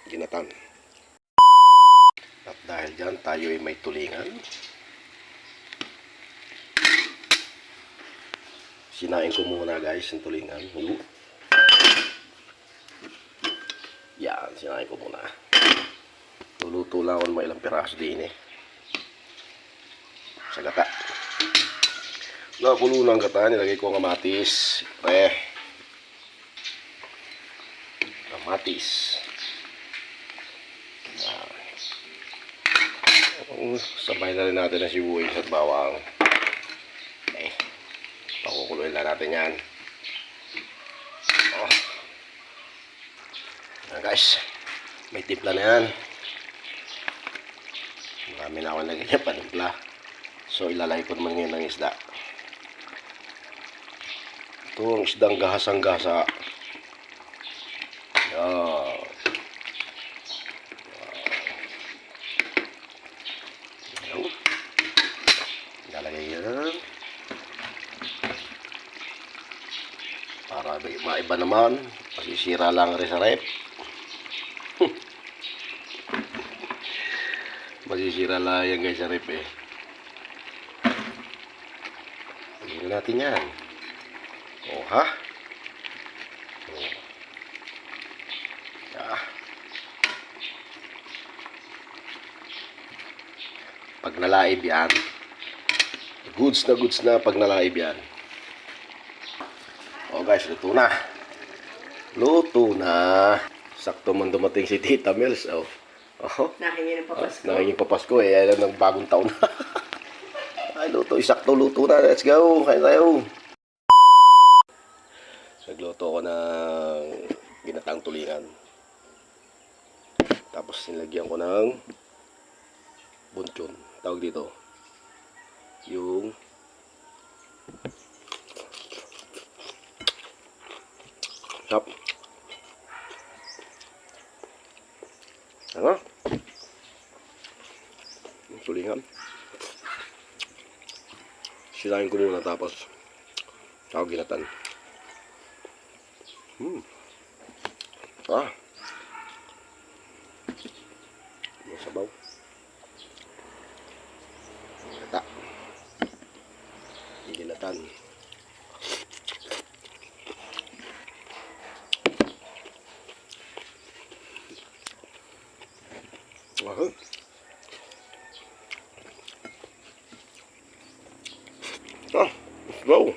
ginatan. At dahil dyan tayo ay may tulingan, sinain ko muna guys yung tulingan. Yan, sinain ko muna. Luluto lang ako ng mga ilang piraso din eh. Sa gata. Nakulo ng gata, nilagay ko ang kamatis. Kamatis. Sabay na rin natin ang sibuyas at bawang. Pakukuluin lang natin yan. Ayan guys, may timpla na yan. Marami na ako naging yung panimpla. So ilalagay ko naman ngayon ng isda. Ito ang isdang gahasang-gasa. Yan. Ilalagay yan. Para maiba naman. Masisira lang rin sa rep. Masisira lang yan guys sa rep eh. Tingnan natin yan. Oh ha? Oh. Ah. Pag nalaib yan, goods na pag nalaib yan. Oh guys, luto na. Luto na. Sakto man dumating si Tita Mels. Oh. Nakahingi ng papasko. Nakahingi papasko eh. Ayan ang bagong taon na. Ay, luto. Isakto luto na. Let's go. Kain tayo. Nagluto ko ng ginatang tulingan. Tapos nilagyan ko ng bunchon. Tawag dito. Yung tap. Ano? Yung tulingan. Sinain ko muna tapos tawag ginatan. Yung sabaw. Gata. Yung ginatan. Let's go.